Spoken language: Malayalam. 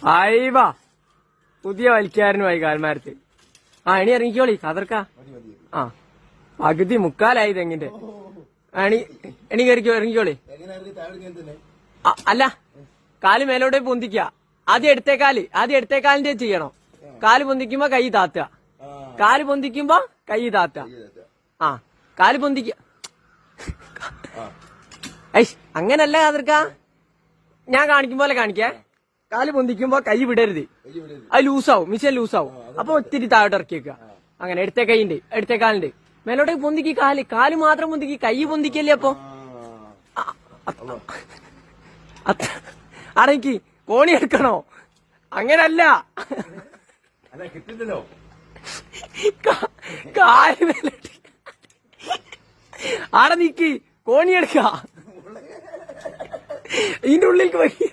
ആയിവാ പുതിയ വലിക്കാരനുമായി കാൽമാരത്ത്. ഇനി ഇറങ്ങിക്കോളി കതർക്ക. പകുതി മുക്കാലായി തെങ്ങിന്റെ. എണി കയറിക്കോ, ഇറങ്ങിക്കോളി. അല്ല, കാല് മേലോട്ട് പൊന്തിക്ക. ആദ്യം എടുത്തേക്കാലിന്റെ ചെയ്യണം. കാല് പൊന്തിക്കുമ്പോ കൈ താത്തുക. കാല് പൊന്തിക്കുമ്പോ കൈ താത്തുക. കാല് പൊന്തിക്ക. അങ്ങനല്ല കതർക്ക, ഞാൻ കാണിക്കും പോലെ കാണിക്കേ. കാല് പൊന്തിക്കുമ്പോ കൈ വിടരുത്, അത് ലൂസാവും, മിഷൻ ലൂസാവും. അപ്പൊ ഒത്തിരി താഴോട്ട് ഇറക്കി വെക്കുക. അങ്ങനെ എടുത്തേ കാലിന്റെ മേലോട്ടേക്ക് പൊന്തിക്ക്. കാല് മാത്രം പൊന്തിക്ക്, കൈ പൊന്തിക്കല്ലേ. അപ്പൊ അടയ്ക്ക്, കോണി എടുക്കണോ? അങ്ങനല്ല, കാല് മേലോട്ട് ആടെ നിക്ക്, കോണി എടുക്ക. ഇതിന്റെ ഉള്ളിലേക്ക് പോയി.